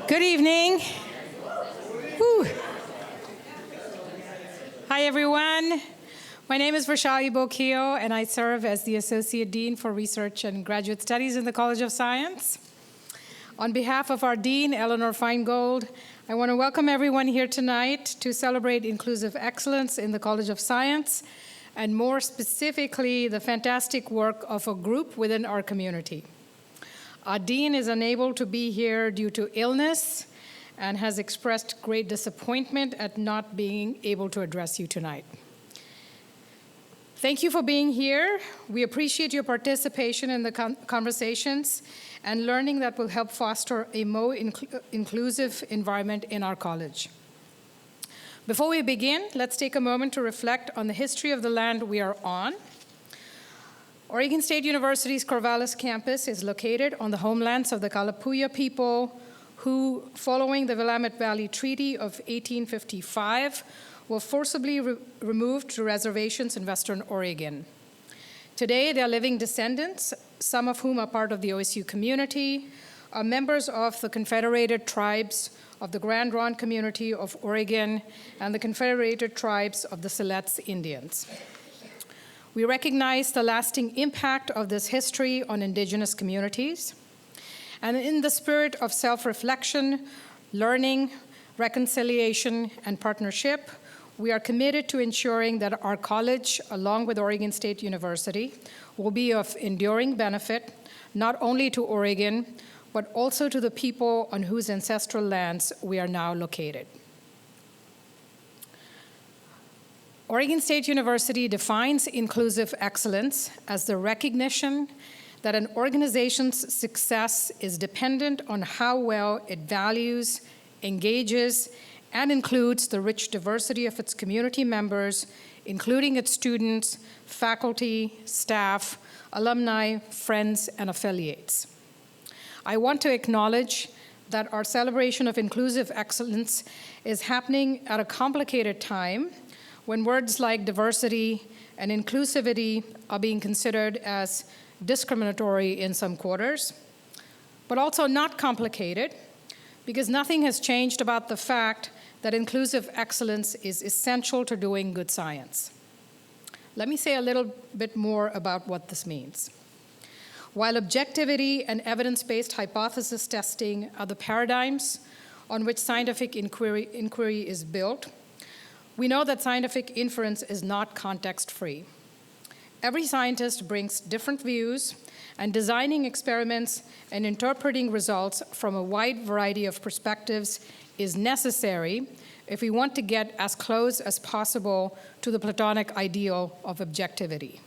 Good evening. Whew. Hi, everyone. My name is Vaishali Bokio, and I serve as the Associate Dean for Research and Graduate Studies in the College of Science. On behalf of our Dean, Eleanor Feingold, I want to welcome everyone here tonight to celebrate inclusive excellence in the College of Science, and more specifically, the fantastic work of a group within our community. Our Dean is unable to be here due to illness and has expressed great disappointment at not being able to address you tonight. Thank you for being here. We appreciate your participation in the conversations and learning that will help foster a more inclusive environment in our college. Before we begin, let's take a moment to reflect on the history of the land we are on. Oregon State University's Corvallis campus is located on the homelands of the Kalapuya people who, following the Willamette Valley Treaty of 1855, were forcibly removed to reservations in Western Oregon. Today, their living descendants, some of whom are part of the OSU community, are members of the Confederated Tribes of the Grand Ronde Community of Oregon and the Confederated Tribes of the Siletz Indians. We recognize the lasting impact of this history on Indigenous communities. And in the spirit of self-reflection, learning, reconciliation, and partnership, we are committed to ensuring that our college, along with Oregon State University, will be of enduring benefit, not only to Oregon, but also to the people on whose ancestral lands we are now located. Oregon State University defines inclusive excellence as the recognition that an organization's success is dependent on how well it values, engages, and includes the rich diversity of its community members, including its students, faculty, staff, alumni, friends, and affiliates. I want to acknowledge that our celebration of inclusive excellence is happening at a complicated time when words like diversity and inclusivity are being considered as discriminatory in some quarters, but also not complicated, because nothing has changed about the fact that inclusive excellence is essential to doing good science. Let me say a little bit more about what this means. While objectivity and evidence-based hypothesis testing are the paradigms on which scientific inquiry is built, we know that scientific inference is not context-free. Every scientist brings different views, and designing experiments and interpreting results from a wide variety of perspectives is necessary if we want to get as close as possible to the Platonic ideal of objectivity.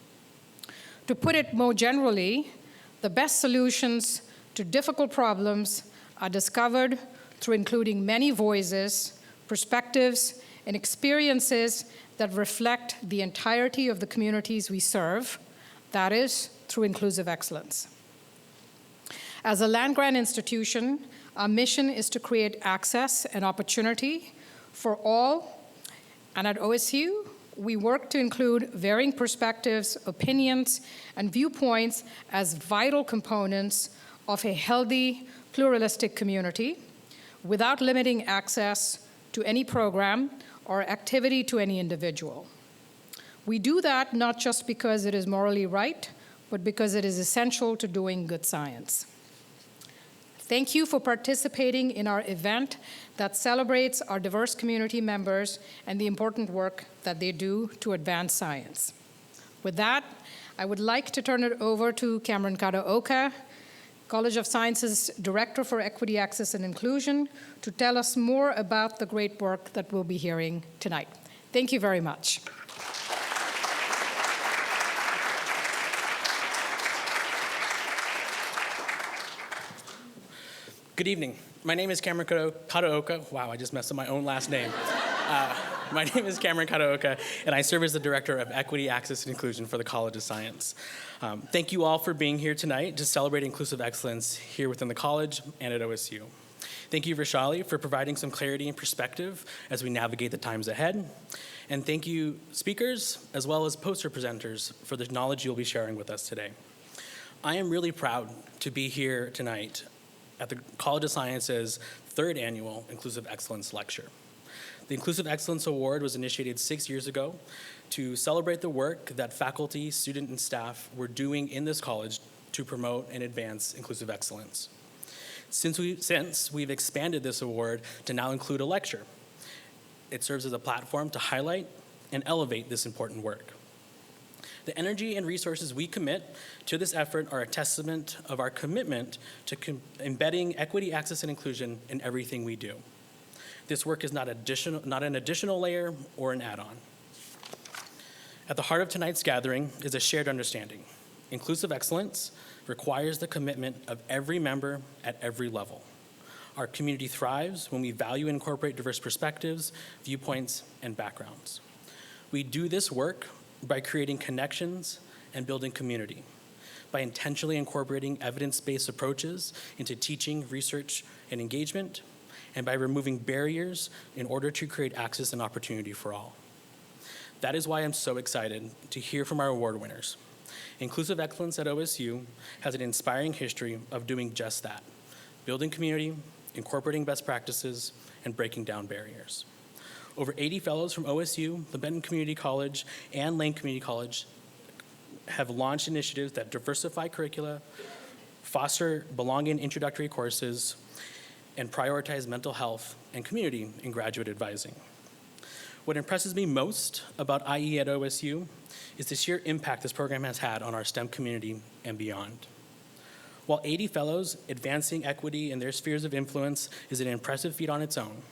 To put it more generally, the best solutions to difficult problems are discovered through including many voices, perspectives, and experiences that reflect the entirety of the communities we serve, that is, through inclusive excellence. As a land-grant institution, our mission is to create access and opportunity for all, and at OSU, we work to include varying perspectives, opinions, and viewpoints as vital components of a healthy, pluralistic community without limiting access to any program or activity to any individual. We do that not just because it is morally right, but because it is essential to doing good science. Thank you for participating in our event that celebrates our diverse community members and the important work that they do to advance science. With that, I would like to turn it over to Carmen Harjoe, College of Sciences Director for Equity, Access, and Inclusion, to tell us more about the great work that we'll be hearing tonight. Thank you very much. Good evening. My name is Carmen Harjoe. Wow, I just messed up my own last name. My name is Carmen Harjoe, and I serve as the Director of Equity, Access, and Inclusion for the College of Science. Thank you all for being here tonight to celebrate inclusive excellence here within the college and at OSU. Thank you, Vaishali, for providing some clarity and perspective as we navigate the times ahead. And thank you, speakers, as well as poster presenters, for the knowledge you'll be sharing with us today. I am really proud to be here tonight at the College of Sciences' third annual Inclusive Excellence Lecture. The Inclusive Excellence Award was initiated 6 years ago to celebrate the work that faculty, student, and staff were doing in this college to promote and advance inclusive excellence. Since we've expanded this award to now include a lecture, it serves as a platform to highlight and elevate this important work. The energy and resources we commit to this effort are a testament of our commitment to embedding equity, access, and inclusion in everything we do. This work is not an additional layer or an add-on. At the heart of tonight's gathering is a shared understanding. Inclusive excellence requires the commitment of every member at every level. Our community thrives when we value and incorporate diverse perspectives, viewpoints, and backgrounds. We do this work by creating connections and building community, by intentionally incorporating evidence-based approaches into teaching, research, and engagement, and by removing barriers in order to create access and opportunity for all. That is why I'm so excited to hear from our award winners. Inclusive Excellence at OSU has an inspiring history of doing just that, building community, incorporating best practices, and breaking down barriers. Over 80 fellows from OSU, Linn-Benton Community College, and Lane Community College have launched initiatives that diversify curricula, foster belonging introductory courses, and prioritize mental health and community in graduate advising. What impresses me most about IE at OSU is the sheer impact this program has had on our STEM community and beyond. While 80 fellows advancing equity in their spheres of influence is an impressive feat on its own,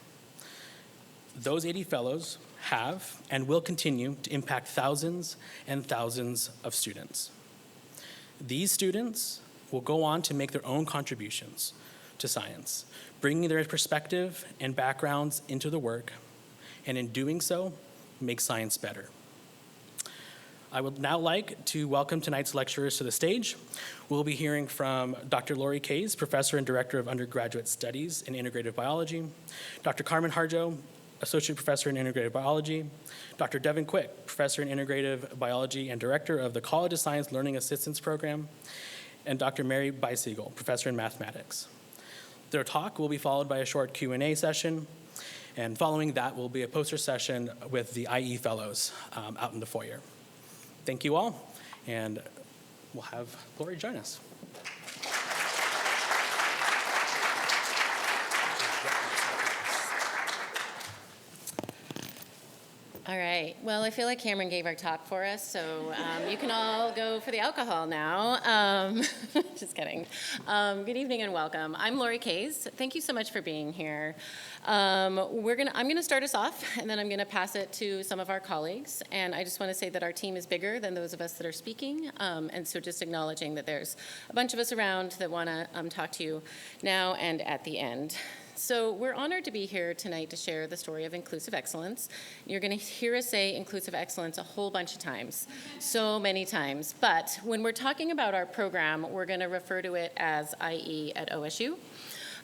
those 80 fellows have and will continue to impact thousands and thousands of students. These students will go on to make their own contributions to science, bringing their perspective and backgrounds into the work, and in doing so, make science better. I would now like to welcome tonight's lecturers to the stage. We'll be hearing from Dr. Lori Kays, Professor and Director of Undergraduate Studies in Integrative Biology, Dr. Carmen Harjoe, Associate Professor in Integrative Biology, Dr. Devon Quick, Professor in Integrative Biology and Director of the College of Science Learning Assistance Program, and Dr. Mary Beisiegel, Professor in Mathematics. Their talk will be followed by a short Q&A session, and following that will be a poster session with the IE Fellows out in the foyer. Thank you all, and we'll have Lori join us. All right. Well, I feel like Cameron gave our talk for us, so you can all go for the alcohol now. Just kidding. Good evening and welcome. I'm Lori Kays. Thank you so much for being here. I'm going to start us off, and then I'm going to pass it to some of our colleagues. And I just want to say that our team is bigger than those of us that are speaking, and so just acknowledging that there's a bunch of us around that want to talk to you now and at the end. So we're honored to be here tonight to share the story of inclusive excellence. You're going to hear us say inclusive excellence a whole bunch of times, so many times. But when we're talking about our program, we're going to refer to it as IE at OSU.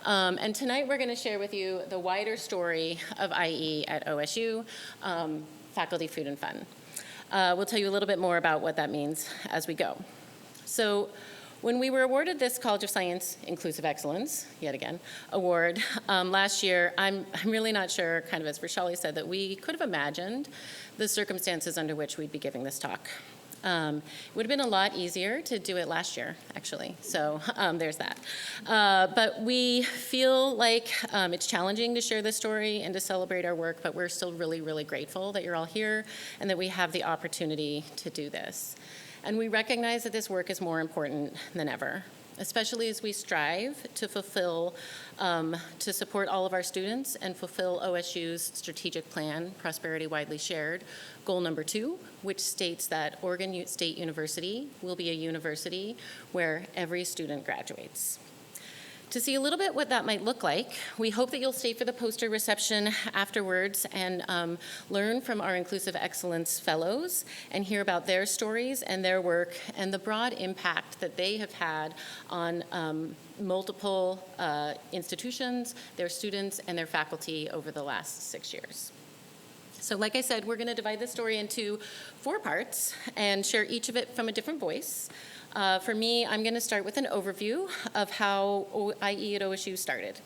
And tonight we're going to share with you the wider story of IE at OSU, faculty, food, and fun. We'll tell you a little bit more about what that means as we go. So when we were awarded this College of Science Inclusive Excellence, yet again, award last year, I'm really not sure, kind of as Rashali said, that we could have imagined the circumstances under which we'd be giving this talk. It would have been a lot easier to do it last year, actually, so there's that. But we feel like it's challenging to share this story and to celebrate our work, but we're still really, really grateful that you're all here and that we have the opportunity to do this. And we recognize that this work is more important than ever, especially as we strive to fulfill, to support all of our students and fulfill OSU's strategic plan, Prosperity Widely Shared, goal number 2, which states that Oregon State University will be a university where every student graduates. To see a little bit what that might look like, we hope that you'll stay for the poster reception afterwards and learn from our Inclusive Excellence Fellows and hear about their stories and their work and the broad impact that they have had on multiple institutions, their students, and their faculty over the last 6 years. So like I said, we're going to divide this story into 4 parts and share each of it from a different voice. For me, I'm going to start with an overview of how IE at OSU started.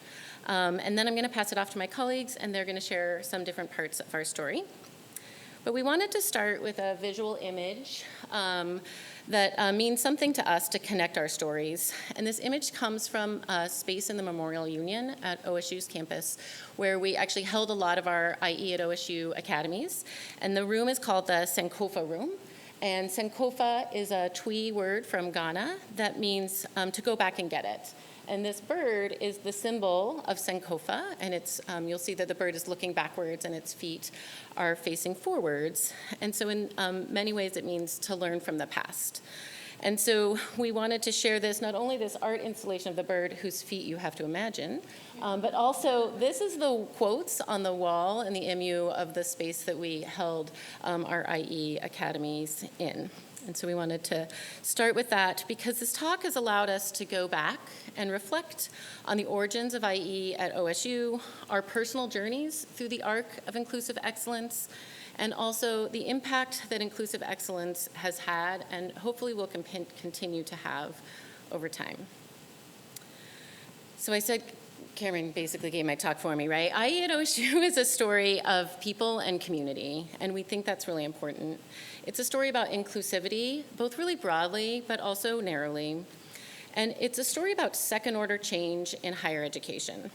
And then I'm going to pass it off to my colleagues, and they're going to share some different parts of our story. But we wanted to start with a visual image that means something to us to connect our stories. And this image comes from a space in the Memorial Union at OSU's campus, where we actually held a lot of our IE at OSU academies. And the room is called the Sankofa Room. And Sankofa is a Twi word from Ghana that means to go back and get it. And this bird is the symbol of Sankofa, and it's, you'll see that the bird is looking backwards and its feet are facing forwards. And so in many ways it means to learn from the past. And so we wanted to share this, not only this art installation of the bird whose feet you have to imagine, but also this is the quotes on the wall in the MU of the space that we held our IE academies in. And so we wanted to start with that because this talk has allowed us to go back and reflect on the origins of IE at OSU, our personal journeys through the arc of inclusive excellence, and also the impact that inclusive excellence has had and hopefully will continue to have over time. So I said, Cameron basically gave my talk for me, right? IE at OSU is a story of people and community, and we think that's really important. It's a story about inclusivity, both really broadly, but also narrowly. And it's a story about second-order change in higher education.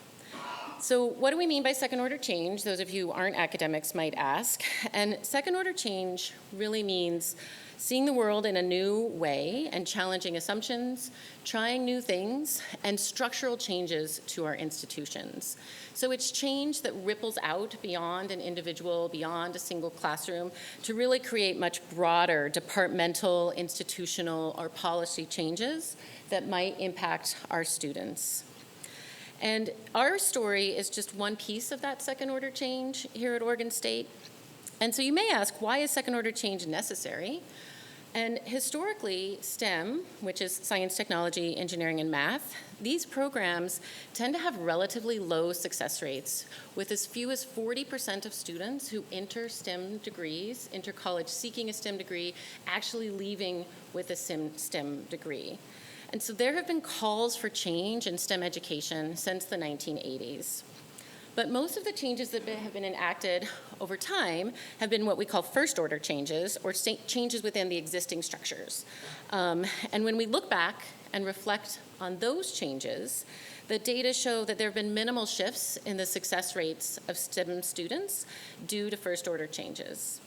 So what do we mean by second-order change? Those of you who aren't academics might ask. And second-order change really means seeing the world in a new way and challenging assumptions, trying new things, and structural changes to our institutions. So it's change that ripples out beyond an individual, beyond a single classroom, to really create much broader departmental, institutional, or policy changes that might impact our students. And our story is just one piece of that second-order change here at Oregon State. And so you may ask, why is second-order change necessary? And historically, STEM, which is science, technology, engineering, and math, these programs tend to have relatively low success rates, with as few as 40% of students who enter STEM degrees, enter college seeking a STEM degree, actually leaving with a STEM degree. And so there have been calls for change in STEM education since the 1980s. But most of the changes that have been enacted over time have been what we call first-order changes, or changes within the existing structures. And when we look back and reflect on those changes, the data show that there have been minimal shifts in the success rates of STEM students due to first-order changes.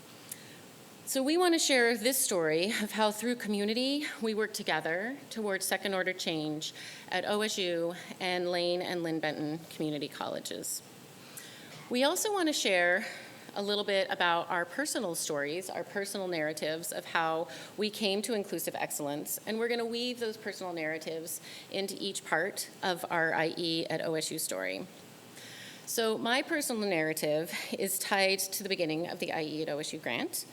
So we want to share this story of how through community we work together towards second-order change at OSU and Lane and Linn-Benton community colleges. We also want to share a little bit about our personal stories, our personal narratives of how we came to inclusive excellence, and we're going to weave those personal narratives into each part of our IE at OSU story. So my personal narrative is tied to the beginning of the IE at OSU grant.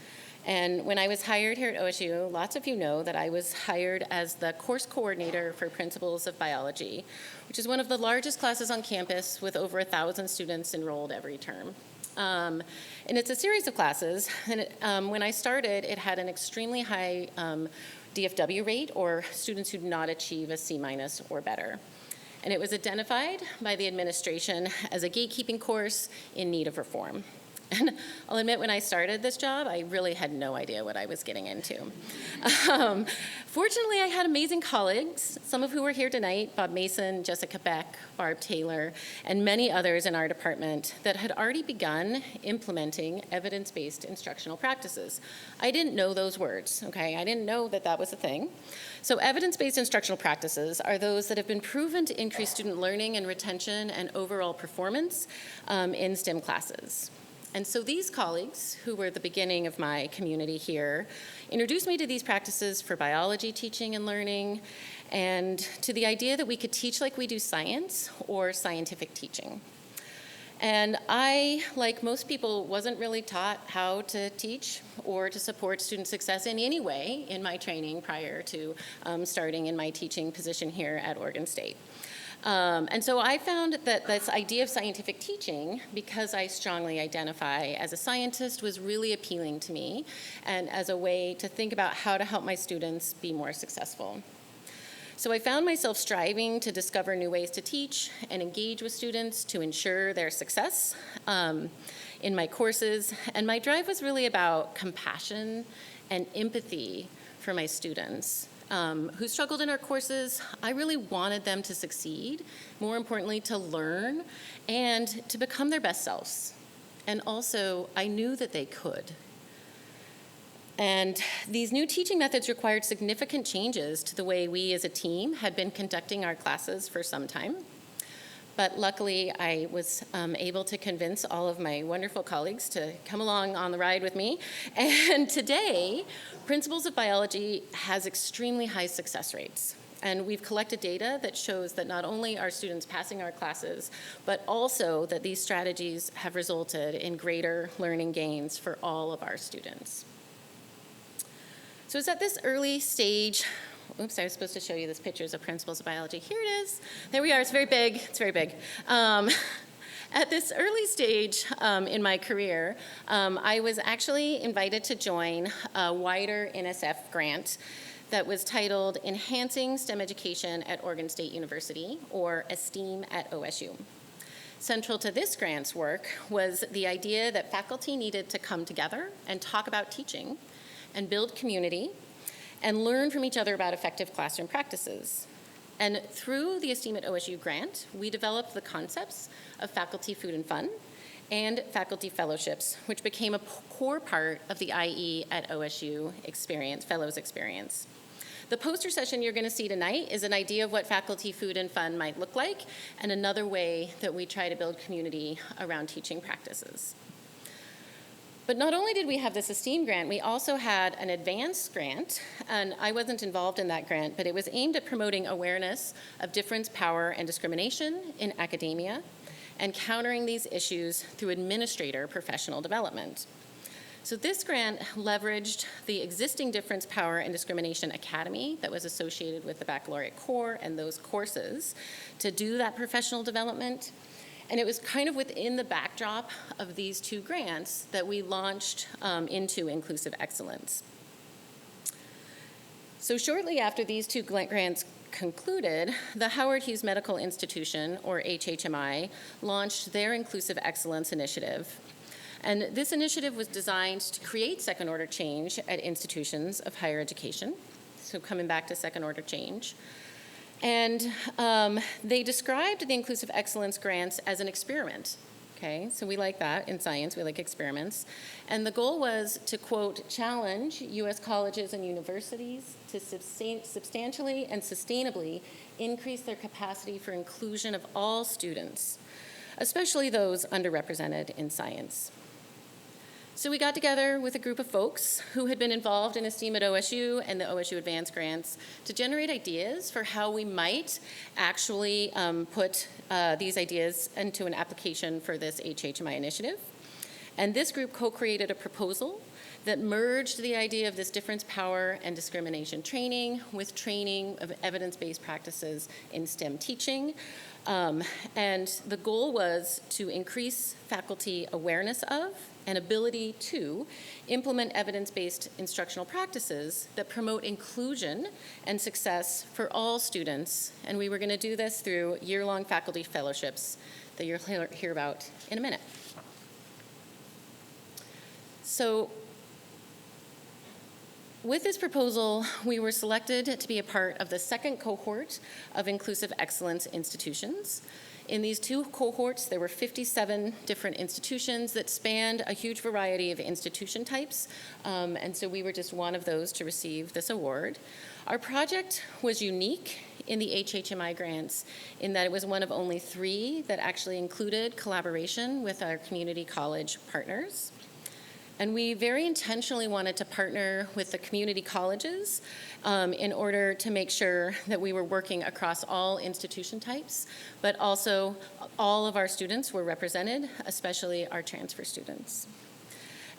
And when I was hired here at OSU, lots of you know that I was hired as the course coordinator for Principles of Biology, which is one of the largest classes on campus with over 1,000 students enrolled every term. And it's a series of classes, and when I started, it had an extremely high DFW rate, or students who did not achieve a C- or better. And it was identified by the administration as a gatekeeping course in need of reform. And I'll admit, when I started this job, I really had no idea what I was getting into. Fortunately, I had amazing colleagues, some of who are here tonight, Bob Mason, Jessica Beck, Barb Taylor, and many others in our department that had already begun implementing evidence-based instructional practices. I didn't know those words, okay? I didn't know that that was a thing. So evidence-based instructional practices are those that have been proven to increase student learning and retention and overall performance in STEM classes. And so these colleagues, who were the beginning of my community here, introduced me to these practices for biology teaching and learning, and to the idea that we could teach like we do science or scientific teaching. And I, like most people, wasn't really taught how to teach or to support student success in any way in my training prior to starting in my teaching position here at Oregon State. And so I found that this idea of scientific teaching, because I strongly identify as a scientist, was really appealing to me and as a way to think about how to help my students be more successful. So I found myself striving to discover new ways to teach and engage with students to ensure their success in my courses. And my drive was really about compassion and empathy for my students who struggled in our courses. I really wanted them to succeed, more importantly, to learn and to become their best selves. And also, I knew that they could. And these new teaching methods required significant changes to the way we as a team had been conducting our classes for some time. But luckily, I was able to convince all of my wonderful colleagues to come along on the ride with me. And today, Principles of Biology has extremely high success rates. And we've collected data that shows that not only are students passing our classes, but also that these strategies have resulted in greater learning gains for all of our students. So it's at this early stage. Oops, I was supposed to show you this pictures of Principles of Biology. Here it is. There we are. It's very big. It's very big. At this early stage in my career, I was actually invited to join a wider NSF grant that was titled Enhancing STEM Education at Oregon State University, or ESTEAM at OSU. Central to this grant's work was the idea that faculty needed to come together and talk about teaching and build community and learn from each other about effective classroom practices. And through the ESTEAM at OSU grant, we developed the concepts of faculty food and fun and faculty fellowships, which became a core part of the IE at OSU experience, fellows experience. The poster session you're going to see tonight is an idea of what faculty food and fun might look like, and another way that we try to build community around teaching practices. But not only did we have this ESTEAM grant, we also had an advanced grant, and I wasn't involved in that grant, but it was aimed at promoting awareness of difference, power, and discrimination in academia, and countering these issues through administrator professional development. So this grant leveraged the existing Difference, Power, and Discrimination Academy that was associated with the baccalaureate core and those courses to do that professional development. And it was kind of within the backdrop of these two grants that we launched into Inclusive Excellence. So shortly after these two grants concluded, the Howard Hughes Medical Institution, or HHMI, launched their Inclusive Excellence Initiative. And this initiative was designed to create second-order change at institutions of higher education, so coming back to second-order change. And they described the Inclusive Excellence grants as an experiment. Okay, so we like that in science, we like experiments. And the goal was to, quote, challenge U.S. colleges and universities to substantially and sustainably increase their capacity for inclusion of all students, especially those underrepresented in science. So we got together with a group of folks who had been involved in ESTEAM at OSU and the OSU Advanced Grants to generate ideas for how we might actually put these ideas into an application for this HHMI initiative. And this group co-created a proposal that merged the idea of this difference, power, and discrimination training with training of evidence-based practices in STEM teaching. And the goal was to increase faculty awareness of and ability to implement evidence-based instructional practices that promote inclusion and success for all students. And we were going to do this through year-long faculty fellowships that you'll hear about in a minute. So with this proposal, we were selected to be a part of the second cohort of Inclusive Excellence institutions. In these two cohorts, there were 57 different institutions that spanned a huge variety of institution types, and so we were just one of those to receive this award. Our project was unique in the HHMI grants in that it was one of only 3 that actually included collaboration with our community college partners. And we very intentionally wanted to partner with the community colleges in order to make sure that we were working across all institution types, but also all of our students were represented, especially our transfer students.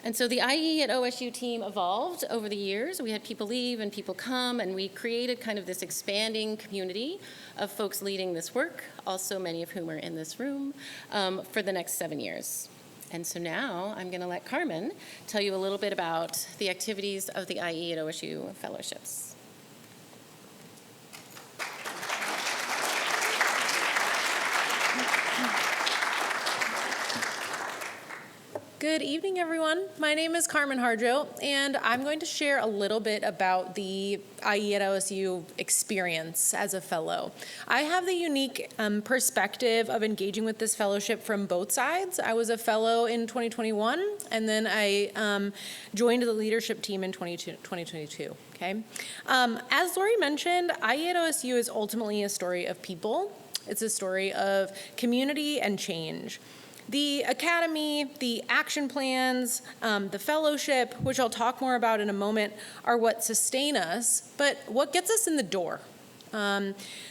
And so the IE at OSU team evolved over the years. We had people leave and people come, and we created kind of this expanding community of folks leading this work, also many of whom are in this room, for the next 7 years. And so now I'm going to let Carmen tell you a little bit about the activities of the IE at OSU fellowships. Good evening, everyone. My name is Carmen Harjoe, and I'm going to share a little bit about the IE at OSU experience as a fellow. I have the unique perspective of engaging with this fellowship from both sides. I was a fellow in 2021, and then I joined the leadership team in 2022. Okay. As Lori mentioned, IE at OSU is ultimately a story of people. It's a story of community and change. The academy, the action plans, the fellowship, which I'll talk more about in a moment, are what sustain us, but what gets us in the door?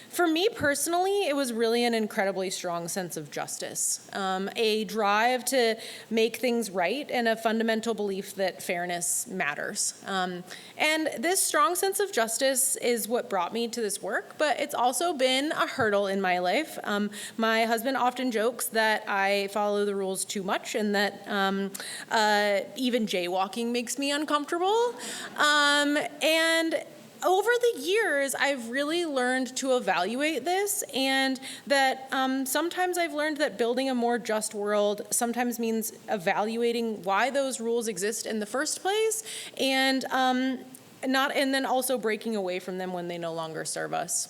For me personally, it was really an incredibly strong sense of justice, a drive to make things right, and a fundamental belief that fairness matters. And this strong sense of justice is what brought me to this work, but it's also been a hurdle in my life. My husband often jokes that I follow the rules too much, and that even jaywalking makes me uncomfortable. And over the years, I've really learned to evaluate this, and that sometimes I've learned that building a more just world sometimes means evaluating why those rules exist in the first place, and then also breaking away from them when they no longer serve us.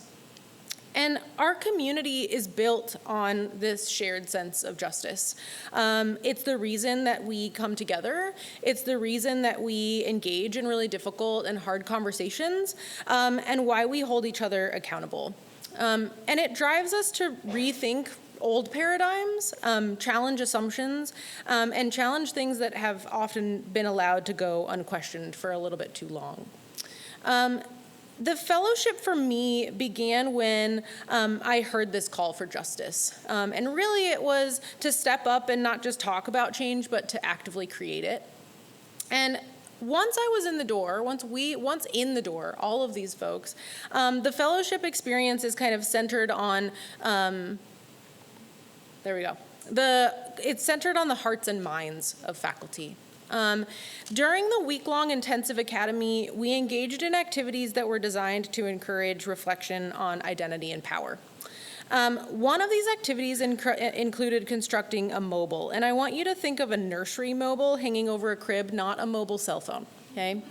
And our community is built on this shared sense of justice. It's the reason that we come together. It's the reason that we engage in really difficult and hard conversations, and why we hold each other accountable. And it drives us to rethink old paradigms, challenge assumptions, and challenge things that have often been allowed to go unquestioned for a little bit too long. The fellowship for me began when I heard this call for justice. And really it was to step up and not just talk about change, but to actively create it. And once I was in the door, once in the door, all of these folks, the fellowship experience is kind of centered on, it's centered on the hearts and minds of faculty. During the week-long intensive academy, we engaged in activities that were designed to encourage reflection on identity and power. One of these activities included constructing a mobile, and I want you to think of a nursery mobile hanging over a crib, not a mobile cell phone. Okay.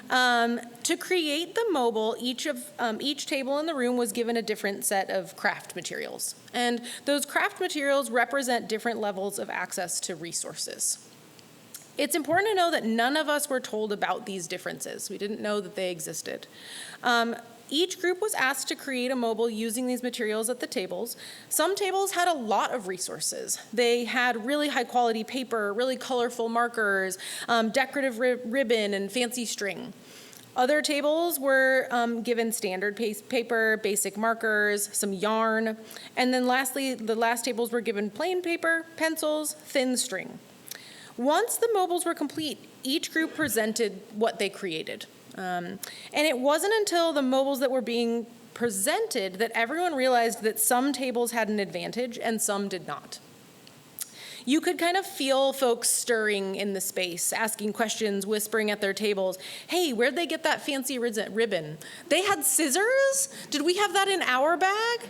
To create the mobile, each table in the room was given a different set of craft materials, and those craft materials represent different levels of access to resources. It's important to know that none of us were told about these differences. We didn't know that they existed. Each group was asked to create a mobile using these materials at the tables. Some tables had a lot of resources. They had really high quality paper, really colorful markers, decorative ribbon, and fancy string. Other tables were given standard paper, basic markers, some yarn, and then lastly, the last tables were given plain paper, pencils, thin string. Once the mobiles were complete, each group presented what they created. And it wasn't until the mobiles that were being presented that everyone realized that some tables had an advantage and some did not. You could kind of feel folks stirring in the space, asking questions, whispering at their tables. Hey, where'd they get that fancy ribbon? They had scissors? Did we have that in our bag?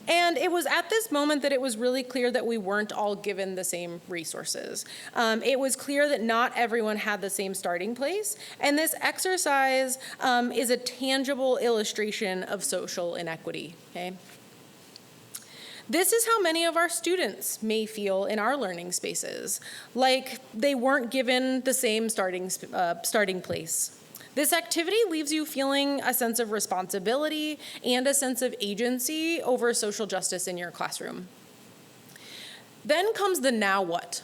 And it was at this moment that it was really clear that we weren't all given the same resources. It was clear that not everyone had the same starting place, and this exercise is a tangible illustration of social inequity, okay? This is how many of our students may feel in our learning spaces, like they weren't given the same starting place. This activity leaves you feeling a sense of responsibility and a sense of agency over social justice in your classroom. Then comes the now what?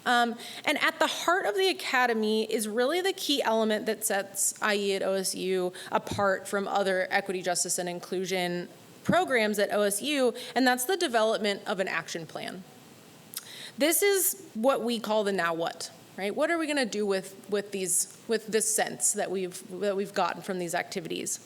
And at the heart of the academy is really the key element that sets IE at OSU apart from other equity, justice, and inclusion programs at OSU, and that's the development of an action plan. This is what we call the now what. right? What are we going to do with this sense that we've gotten from these activities?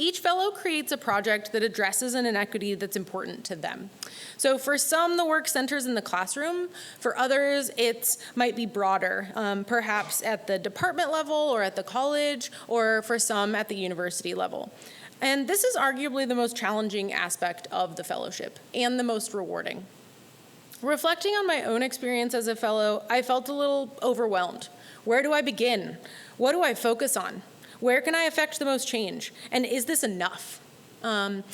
Each fellow creates a project that addresses an inequity that's important to them. So for some, the work centers in the classroom. For others, it might be broader, perhaps at the department level or at the college, or for some at the university level. And this is arguably the most challenging aspect of the fellowship and the most rewarding. Reflecting on my own experience as a fellow, I felt a little overwhelmed. Where do I begin? What do I focus on? Where can I affect the most change? And is this enough? Had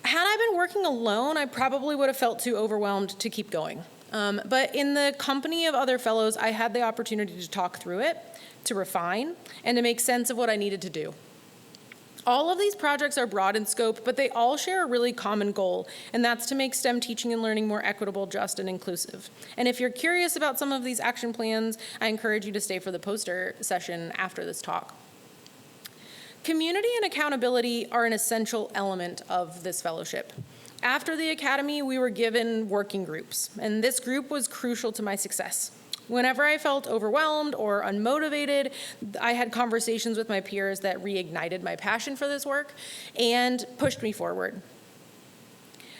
I been working alone, I probably would have felt too overwhelmed to keep going. But in the company of other fellows, I had the opportunity to talk through it, to refine, and to make sense of what I needed to do. All of these projects are broad in scope, but they all share a really common goal, and that's to make STEM teaching and learning more equitable, just, and inclusive. And if you're curious about some of these action plans, I encourage you to stay for the poster session after this talk. Community and accountability are an essential element of this fellowship. After the academy, we were given working groups, and this group was crucial to my success. Whenever I felt overwhelmed or unmotivated, I had conversations with my peers that reignited my passion for this work and pushed me forward.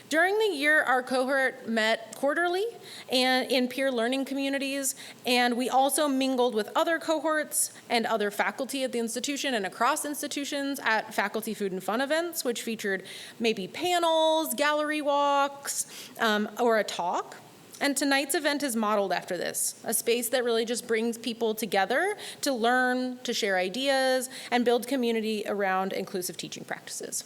During the year, our cohort met quarterly and in peer learning communities, and we also mingled with other cohorts and other faculty at the institution and across institutions at faculty food and fun events, which featured maybe panels, gallery walks, or a talk. And tonight's event is modeled after this, a space that really just brings people together to learn, to share ideas, and build community around inclusive teaching practices.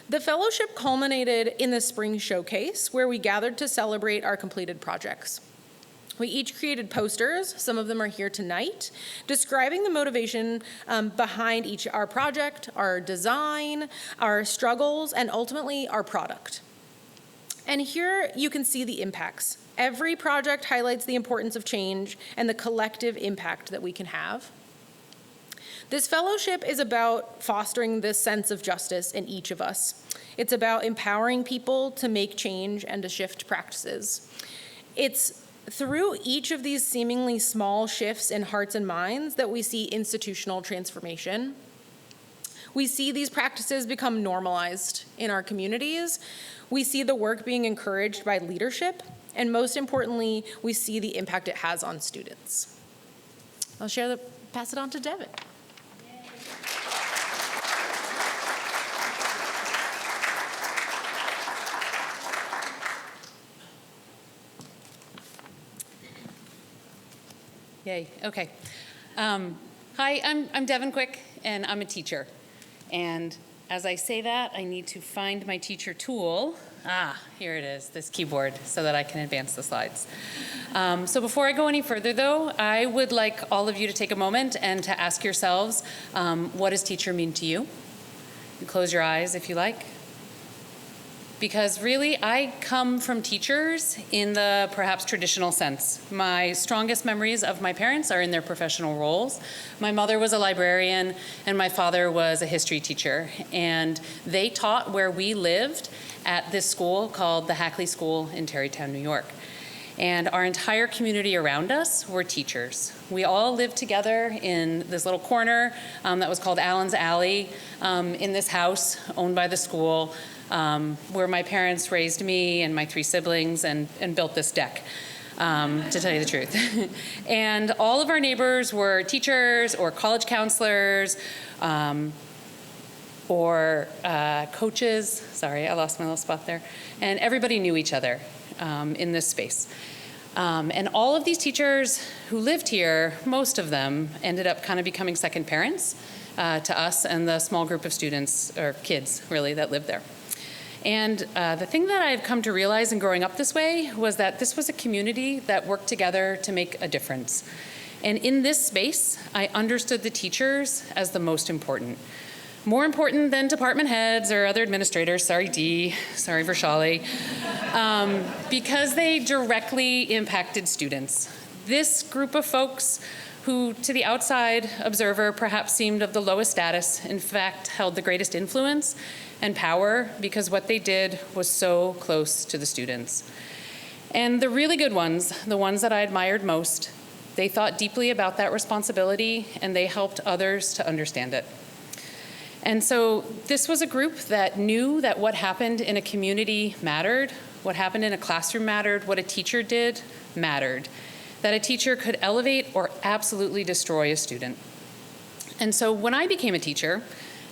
The fellowship culminated in the spring showcase, where we gathered to celebrate our completed projects. We each created posters, some of them are here tonight, describing the motivation behind our project, our design, our struggles, and ultimately our product. And here you can see the impacts. Every project highlights the importance of change and the collective impact that we can have. This fellowship is about fostering this sense of justice in each of us. It's about empowering people to make change and to shift practices. It's through each of these seemingly small shifts in hearts and minds that we see institutional transformation. We see these practices become normalized in our communities. We see the work being encouraged by leadership, and most importantly, we see the impact it has on students. I'll pass it on to Devon. Yay, okay. Hi, I'm Devon Quick, and I'm a teacher. And as I say that, I need to find my teacher tool. Here it is, this keyboard, so that I can advance the slides. So before I go any further, though, I would like all of you to take a moment and to ask yourselves, what does teacher mean to you? You close your eyes if you like. Because really, I come from teachers in the perhaps traditional sense. My strongest memories of my parents are in their professional roles. My mother was a librarian, and my father was a history teacher. And they taught where we lived at this school called the Hackley School in Tarrytown, New York. And our entire community around us were teachers. We all lived together in this little corner that was called Allen's Alley in this house owned by the school. Where my parents raised me and my 3 siblings and built this deck, to tell you the truth. And all of our neighbors were teachers or college counselors or coaches. Sorry, I lost my little spot there. And everybody knew each other in this space. And all of these teachers who lived here, most of them ended up kind of becoming second parents to us and the small group of students, or kids really, that lived there. And the thing that I've come to realize in growing up this way was that this was a community that worked together to make a difference. And in this space, I understood the teachers as the most important. More important than department heads or other administrators, sorry Dee, sorry Vershali, because they directly impacted students. This group of folks who, to the outside observer, perhaps seemed of the lowest status, in fact, held the greatest influence and power because what they did was so close to the students. And the really good ones, the ones that I admired most, they thought deeply about that responsibility and they helped others to understand it. And so this was a group that knew that what happened in a community mattered, what happened in a classroom mattered, what a teacher did mattered, that a teacher could elevate or absolutely destroy a student. And so when I became a teacher,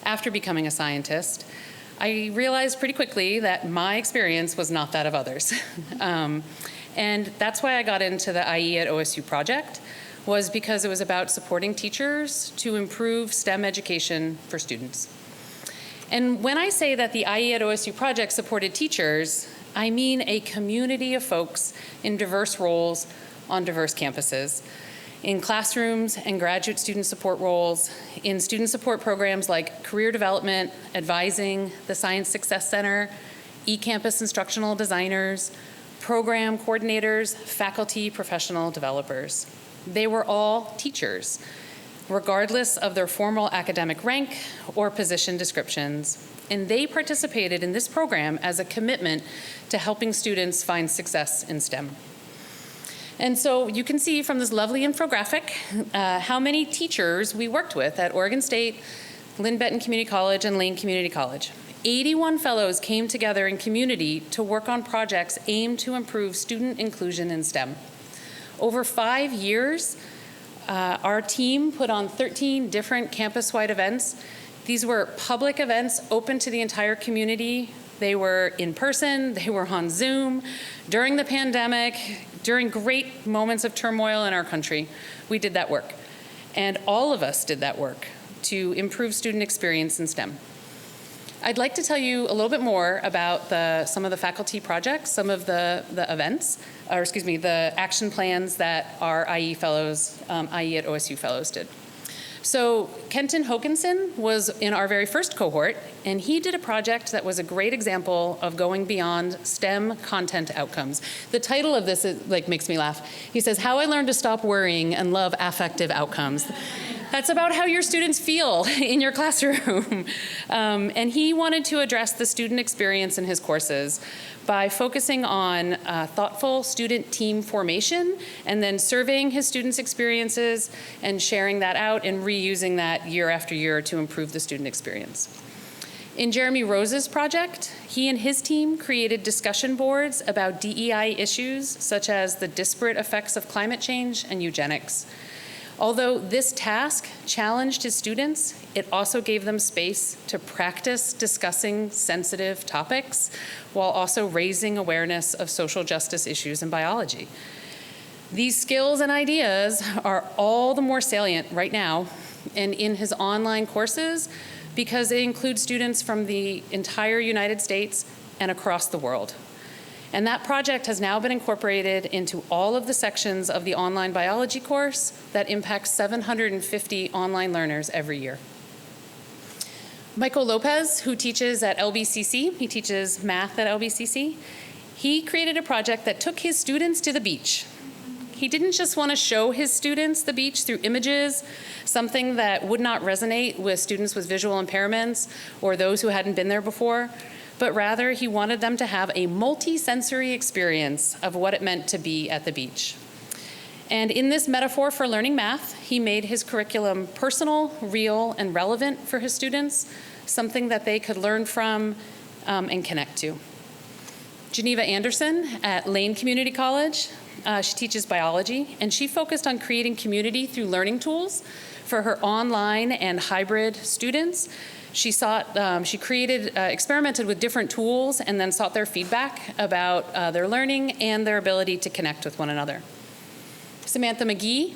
after becoming a scientist, I realized pretty quickly that my experience was not that of others. And that's why I got into the IE at OSU project, was because it was about supporting teachers to improve STEM education for students. And when I say that the IE at OSU project supported teachers, I mean a community of folks in diverse roles on diverse campuses, in classrooms and graduate student support roles, in student support programs like career development, advising, the Science Success Center, eCampus instructional designers, program coordinators, faculty, professional developers. They were all teachers, regardless of their formal academic rank or position descriptions. And they participated in this program as a commitment to helping students find success in STEM. And so you can see from this lovely infographic how many teachers we worked with at Oregon State, Linn-Benton Community College, and Lane Community College. 81 fellows came together in community to work on projects aimed to improve student inclusion in STEM. Over 5 years, our team put on 13 different campus-wide events. These were public events open to the entire community. They were in person, they were on Zoom, during the pandemic, during great moments of turmoil in our country. We did that work. And all of us did that work to improve student experience in STEM. I'd like to tell you a little bit more about some of the faculty projects, some of the events, or excuse me, the action plans that our IE fellows, IE at OSU fellows did. So Kenton Hokinson was in our very first cohort, and he did a project that was a great example of going beyond STEM content outcomes. The title of this makes me laugh. He says, "How I Learned to Stop Worrying and Love Affective Outcomes." That's about how your students feel in your classroom. And he wanted to address the student experience in his courses by focusing on thoughtful student team formation and then surveying his students' experiences and sharing that out and reusing that year after year to improve the student experience. In Jeremy Rose's project, he and his team created discussion boards about DEI issues such as the disparate effects of climate change and eugenics. Although this task challenged his students, it also gave them space to practice discussing sensitive topics while also raising awareness of social justice issues in biology. These skills and ideas are all the more salient right now and in his online courses because they include students from the entire United States and across the world. And that project has now been incorporated into all of the sections of the online biology course that impacts 750 online learners every year. Michael Lopez, who teaches at LBCC, he teaches math at LBCC, he created a project that took his students to the beach. He didn't just want to show his students the beach through images, something that would not resonate with students with visual impairments or those who hadn't been there before, but rather he wanted them to have a multi-sensory experience of what it meant to be at the beach. And in this metaphor for learning math, he made his curriculum personal, real, and relevant for his students, something that they could learn from and connect to. Geneva Anderson at Lane Community College, she teaches biology, and she focused on creating community through learning tools for her online and hybrid students. She experimented with different tools and then sought their feedback about their learning and their ability to connect with one another. Samantha McGee,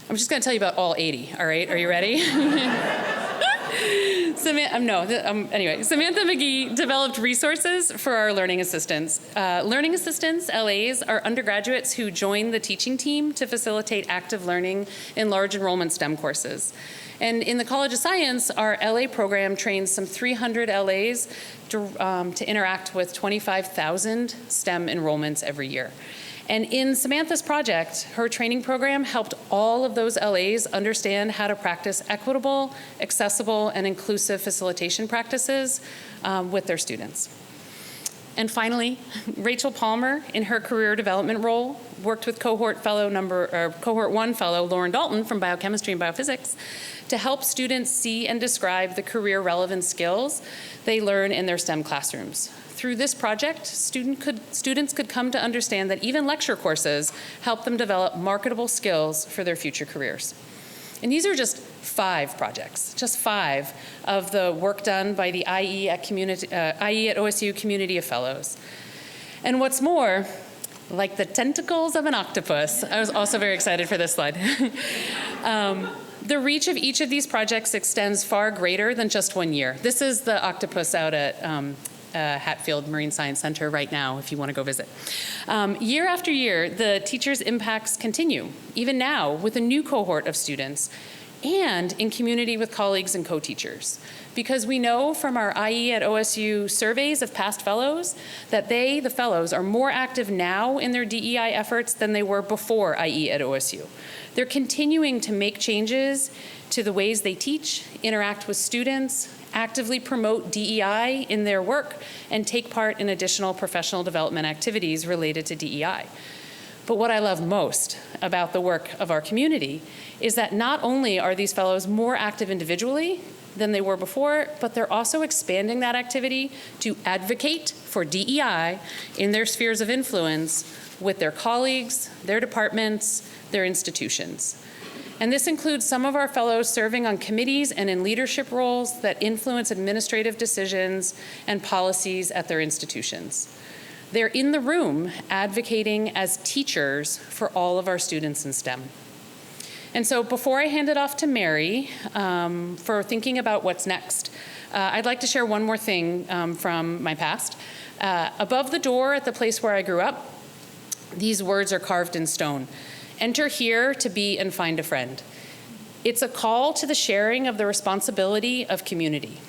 I'm just going to tell you about all 80, all right? Are you ready? Samantha McGee developed resources for our learning assistants. Learning assistants, LAs, are undergraduates who join the teaching team to facilitate active learning in large enrollment STEM courses. And in the College of Science, our LA program trains some 300 LAs to interact with 25,000 STEM enrollments every year. And in Samantha's project, her training program helped all of those LAs understand how to practice equitable, accessible, and inclusive facilitation practices with their students. And finally, Rachel Palmer, in her career development role, worked with cohort 1 fellow Lauren Dalton from biochemistry and biophysics to help students see and describe the career relevant skills they learn in their STEM classrooms. Through this project, students could come to understand that even lecture courses help them develop marketable skills for their future careers. And these are just 5 projects, just 5 of the work done by the IE at OSU Community of Fellows. And what's more, like the tentacles of an octopus, I was also very excited for this slide. The reach of each of these projects extends far greater than just 1 year. This is the octopus out at Hatfield Marine Science Center right now, if you want to go visit. Year after year, the teachers' impacts continue, even now with a new cohort of students, and in community with colleagues and co-teachers. Because we know from our IE at OSU surveys of past fellows that they, the fellows, are more active now in their DEI efforts than they were before IE at OSU. They're continuing to make changes to the ways they teach, interact with students, actively promote DEI in their work, and take part in additional professional development activities related to DEI. But what I love most about the work of our community is that not only are these fellows more active individually than they were before, but they're also expanding that activity to advocate for DEI in their spheres of influence with their colleagues, their departments, their institutions. And this includes some of our fellows serving on committees and in leadership roles that influence administrative decisions and policies at their institutions. They're in the room advocating as teachers for all of our students in STEM. And so before I hand it off to Mary for thinking about what's next, I'd like to share one more thing from my past. Above the door at the place where I grew up, these words are carved in stone. Enter here to be and find a friend. It's a call to the sharing of the responsibility of community.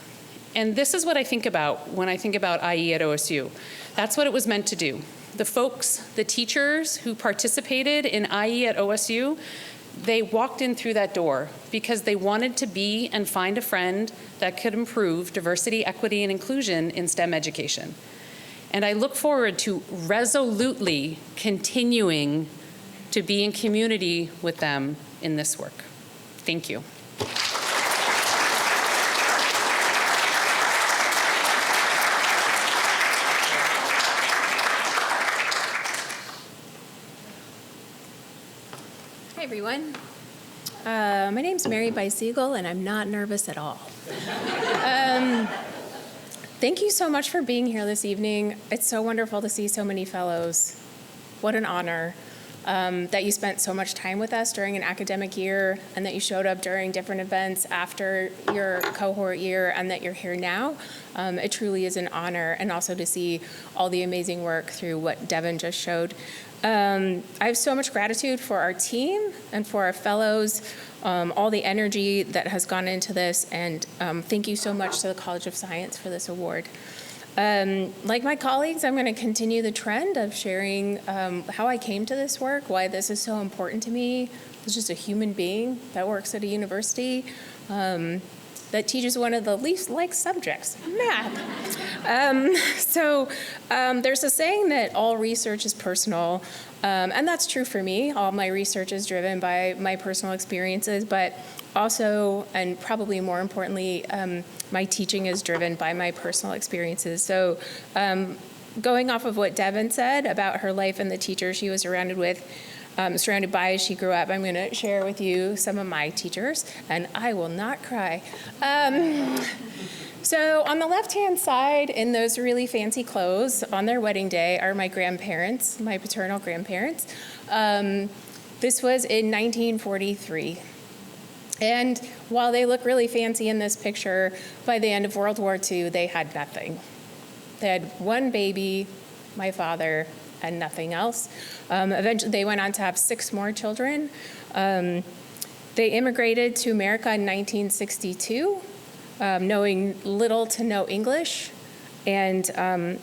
And this is what I think about when I think about IE at OSU. That's what it was meant to do. The folks, the teachers who participated in IE at OSU, they walked in through that door because they wanted to be and find a friend that could improve diversity, equity, and inclusion in STEM education. And I look forward to resolutely continuing to be in community with them in this work. Thank you. Hi, everyone. My name's Mary Beisiegel, and I'm not nervous at all. Thank you so much for being here this evening. It's so wonderful to see so many fellows. What an honor that you spent so much time with us during an academic year, and that you showed up during different events after your cohort year, and that you're here now. It truly is an honor, and also to see all the amazing work through what Devon just showed. I have so much gratitude for our team and for our fellows, all the energy that has gone into this, and thank you so much to the College of Science for this award. Like my colleagues, I'm going to continue the trend of sharing how I came to this work, why this is so important to me. As just a human being that works at a university that teaches one of the least liked subjects, math. There's a saying that all research is personal, and that's true for me. All my research is driven by my personal experiences, but also, and probably more importantly, my teaching is driven by my personal experiences. So going off of what Devon said about her life and the teachers she was surrounded by as she grew up, I'm going to share with you some of my teachers, and I will not cry. So on the left-hand side, in those really fancy clothes on their wedding day, are my grandparents, my paternal grandparents. This was in 1943. And while they look really fancy in this picture, by the end of World War II, they had nothing. They had one baby, my father, and nothing else. Eventually, they went on to have 6 more children. They immigrated to America in 1962, knowing little to no English. And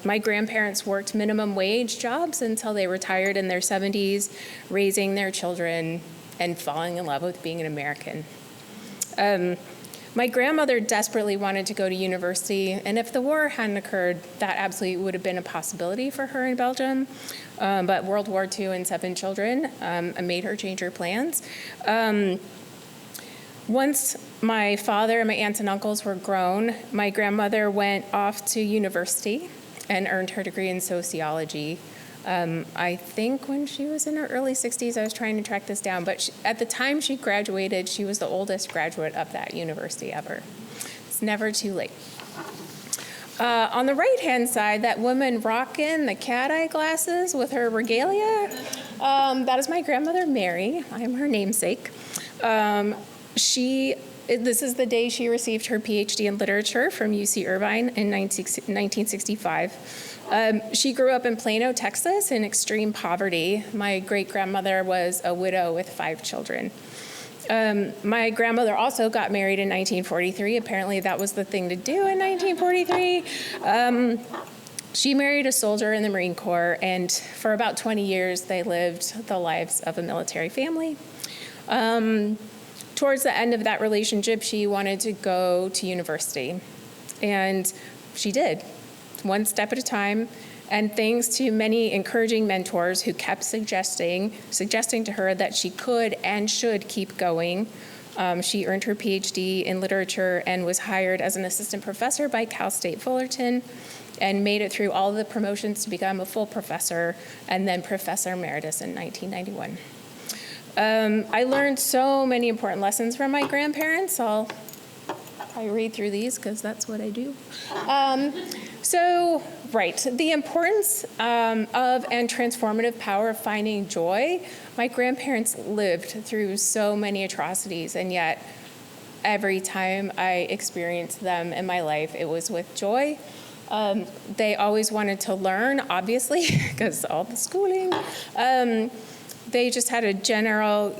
my grandparents worked minimum wage jobs until they retired in their 70s, raising their children and falling in love with being an American. My grandmother desperately wanted to go to university, and if the war hadn't occurred, that absolutely would have been a possibility for her in Belgium. But World War II and 7 children made her change her plans. Once my father and my aunts and uncles were grown, my grandmother went off to university and earned her degree in sociology. I think when she was in her early 60s, I was trying to track this down, but at the time she graduated, she was the oldest graduate of that university ever. It's never too late. On the right-hand side, that woman rocking the cat-eye glasses with her regalia, that is my grandmother, Mary. I am her namesake. This is the day she received her PhD in literature from UC Irvine in 1965. She grew up in Plano, Texas, in extreme poverty. My great-grandmother was a widow with 5 children. My grandmother also got married in 1943. Apparently that was the thing to do in 1943. She married a soldier in the Marine Corps, and for about 20 years they lived the lives of a military family. Towards the end of that relationship, she wanted to go to university, and she did, one step at a time. And thanks to many encouraging mentors who kept suggesting to her that she could and should keep going, she earned her PhD in literature and was hired as an assistant professor by Cal State Fullerton, and made it through all of the promotions to become a full professor, and then professor emeritus in 1991. I learned so many important lessons from my grandparents. I read through these because that's what I do. The importance of and transformative power of finding joy. My grandparents lived through so many atrocities, and yet every time I experienced them in my life, it was with joy. They always wanted to learn, obviously, because all the schooling. They just had a general,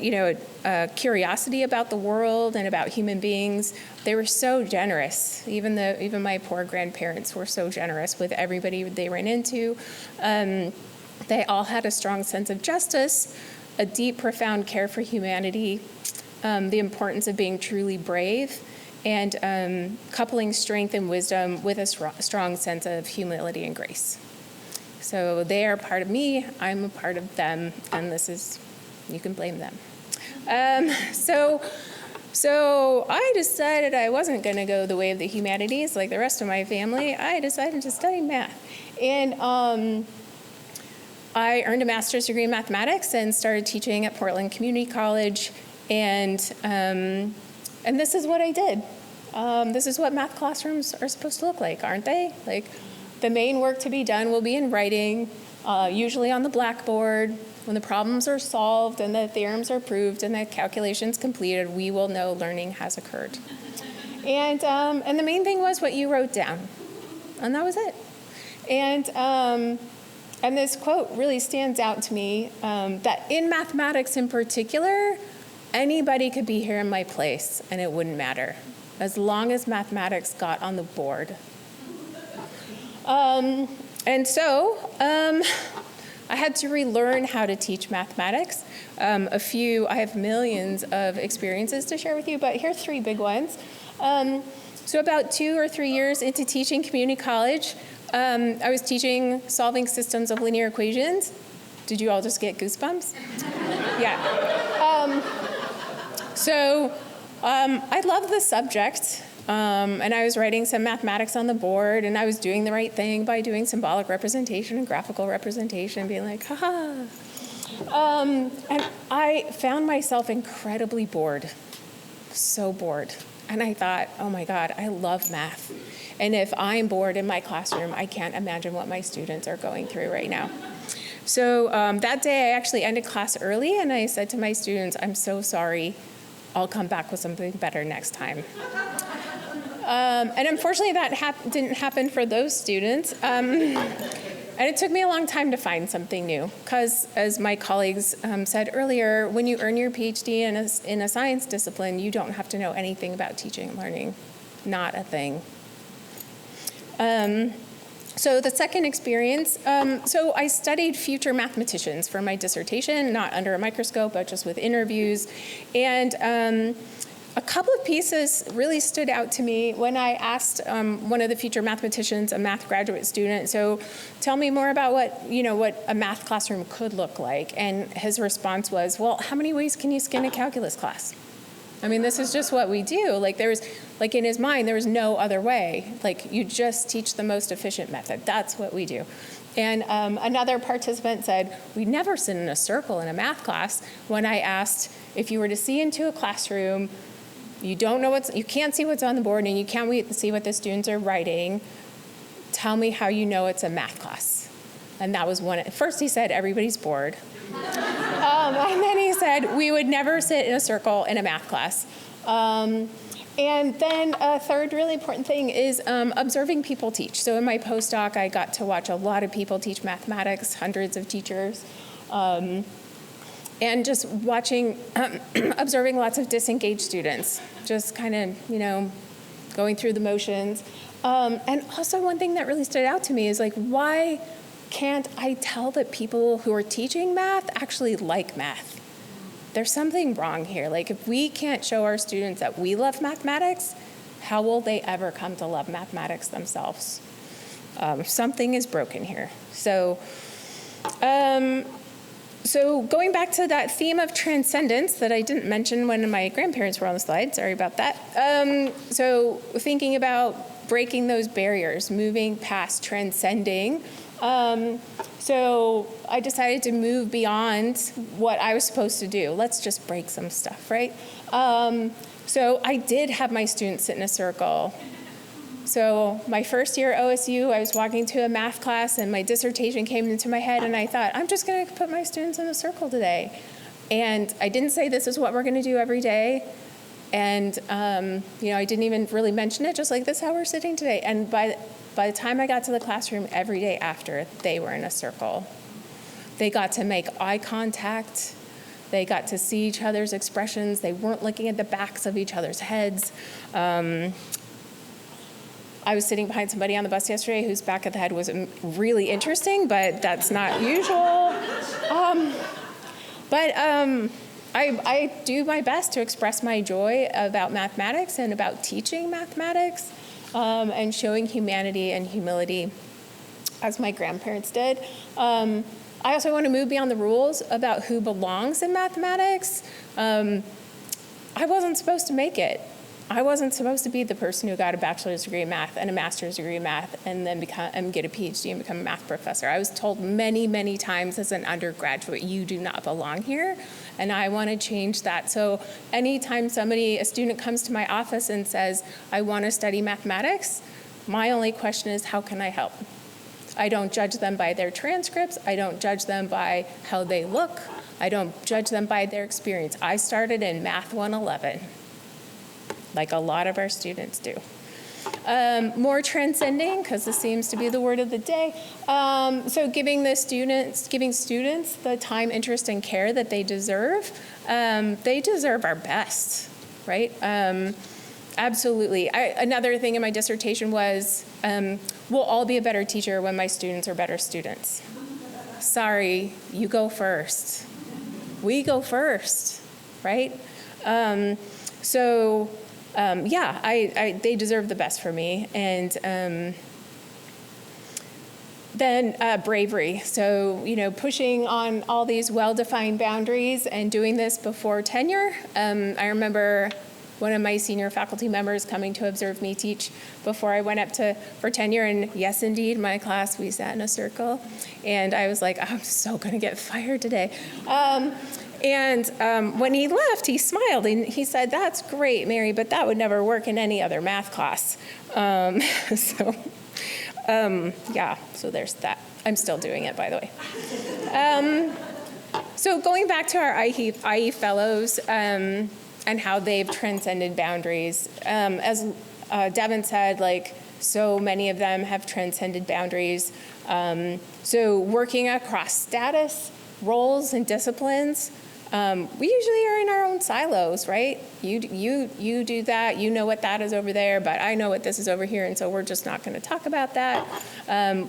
curiosity about the world and about human beings. They were so generous. Even my poor grandparents were so generous with everybody they ran into. They all had a strong sense of justice, a deep, profound care for humanity, the importance of being truly brave, and coupling strength and wisdom with a strong sense of humility and grace. So they are part of me, I'm a part of them, and you can blame them. So I decided I wasn't going to go the way of the humanities like the rest of my family. I decided to study math. And I earned a master's degree in mathematics and started teaching at Portland Community College. And this is what I did. This is what math classrooms are supposed to look like, aren't they? Like, the main work to be done will be in writing, usually on the blackboard. When the problems are solved and the theorems are proved and the calculations completed, we will know learning has occurred. And the main thing was what you wrote down, and that was it. And this quote really stands out to me, that in mathematics in particular, anybody could be here in my place and it wouldn't matter, as long as mathematics got on the board. I had to relearn how to teach mathematics. I have millions of experiences to share with you, but here are 3 big ones. So about 2 or 3 years into teaching community college, I was teaching solving systems of linear equations. Did you all just get goosebumps? Yeah. I love the subject. And I was writing some mathematics on the board, and I was doing the right thing by doing symbolic representation and graphical representation, being like, haha. And I found myself incredibly bored, so bored. And I thought, oh my God, I love math. And if I'm bored in my classroom, I can't imagine what my students are going through right now. So that day I actually ended class early, and I said to my students, I'm so sorry, I'll come back with something better next time. And unfortunately, that didn't happen for those students. And it took me a long time to find something new, because as my colleagues said earlier, when you earn your PhD in a science discipline, you don't have to know anything about teaching and learning. Not a thing. So the second experience, so I studied future mathematicians for my dissertation, not under a microscope, but just with interviews. And a couple of pieces really stood out to me when I asked one of the future mathematicians, a math graduate student, so tell me more about what a math classroom could look like. And his response was, well, how many ways can you skin a calculus class? I mean, this is just what we do. In his mind, there was no other way. You just teach the most efficient method. That's what we do. And another participant said, we never sit in a circle in a math class. When I asked, if you were to see into a classroom, you can't see what's on the board and you can't see what the students are writing, tell me how you know it's a math class. And that was one. At first he said, everybody's bored. And then he said, we would never sit in a circle in a math class. And then a third really important thing is observing people teach. So in my postdoc, I got to watch a lot of people teach mathematics, hundreds of teachers, and just watching, observing lots of disengaged students, just kind of, going through the motions. And also one thing that really stood out to me is why can't I tell that people who are teaching math actually like math? There's something wrong here. If we can't show our students that we love mathematics, how will they ever come to love mathematics themselves? Something is broken here. So going back to that theme of transcendence that I didn't mention when my grandparents were on the slide, sorry about that. So thinking about breaking those barriers, moving past transcending. So I decided to move beyond what I was supposed to do. Let's just break some stuff, right? So I did have my students sit in a circle. So my first year at OSU, I was walking to a math class and my dissertation came into my head and I thought, I'm just gonna put my students in a circle today. And I didn't say this is what we're gonna do every day. And I didn't even really mention it, just this is how we're sitting today. And by the time I got to the classroom every day after, they were in a circle. They got to make eye contact. They got to see each other's expressions. They weren't looking at the backs of each other's heads. I was sitting behind somebody on the bus yesterday whose back of the head was really interesting, but that's not usual. I do my best to express my joy about mathematics and about teaching mathematics and showing humanity and humility as my grandparents did. I also want to move beyond the rules about who belongs in mathematics. I wasn't supposed to make it. I wasn't supposed to be the person who got a bachelor's degree in math and a master's degree in math and then get a PhD and become a math professor. I was told many, many times as an undergraduate, you do not belong here, and I want to change that. So anytime a student comes to my office and says, I want to study mathematics, my only question is, how can I help? I don't judge them by their transcripts. I don't judge them by how they look. I don't judge them by their experience. I started in Math 111. Like a lot of our students do. More transcending, because this seems to be the word of the day. So giving students the time, interest, and care that they deserve. They deserve our best, right? Absolutely. Another thing in my dissertation was, we'll all be a better teacher when my students are better students. Sorry, you go first. We go first, right? They deserve the best for me. And then bravery. So, pushing on all these well-defined boundaries and doing this before tenure. I remember one of my senior faculty members coming to observe me teach before I went up for tenure. And yes, indeed, my class, we sat in a circle. And I was like, I'm so going to get fired today. When he left, he smiled and he said, that's great, Mary, but that would never work in any other math class. So there's that. I'm still doing it, by the way. So going back to our IE fellows and how they've transcended boundaries, as Devon said, so many of them have transcended boundaries. So working across status, roles, and disciplines, we usually are in our own silos, right? You do that, you know what that is over there, but I know what this is over here, and so we're just not going to talk about that.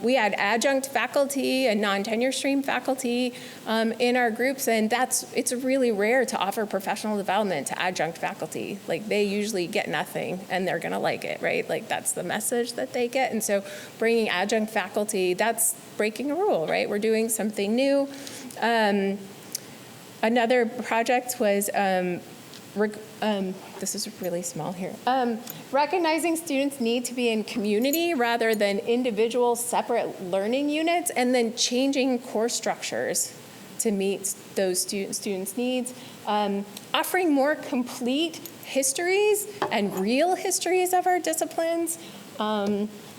We had adjunct faculty and non-tenure stream faculty in our groups, and it's really rare to offer professional development to adjunct faculty. Like, they usually get nothing, and they're going to like it, right? Like, that's the message that they get, and so bringing adjunct faculty, that's breaking a rule, right? We're doing something new. Another project was, this is really small here, recognizing students' need to be in community rather than individual separate learning units, and then changing course structures to meet those students' needs. Offering more complete histories and real histories of our disciplines,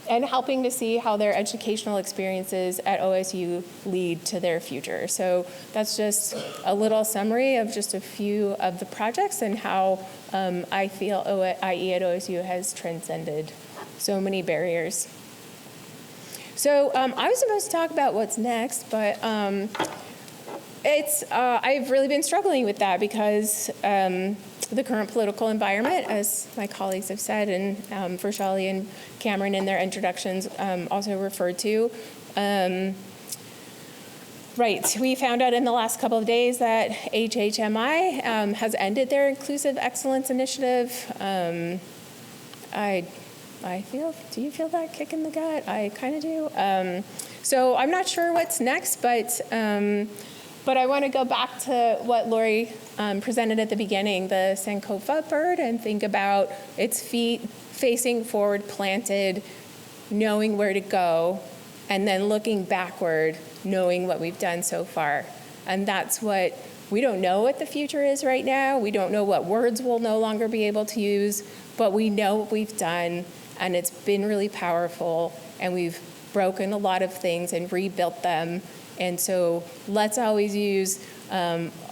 and helping to see how their educational experiences at OSU lead to their future. So that's just a little summary of just a few of the projects and how I feel IE at OSU has transcended so many barriers. So I was supposed to talk about what's next, but I've really been struggling with that because the current political environment, as my colleagues have said, and Verschali and Cameron in their introductions also referred to. Right, we found out in the last couple of days that HHMI has ended their Inclusive Excellence Initiative. I feel, do you feel that kick in the gut? I kind of do. So I'm not sure what's next, but I want to go back to what Lori presented at the beginning, the Sankofa bird, and think about its feet facing forward, planted, knowing where to go, and then looking backward, knowing what we've done so far. And that's what, we don't know what the future is right now. We don't know what words we'll no longer be able to use, but we know what we've done, and it's been really powerful, and we've broken a lot of things and rebuilt them. And so let's always use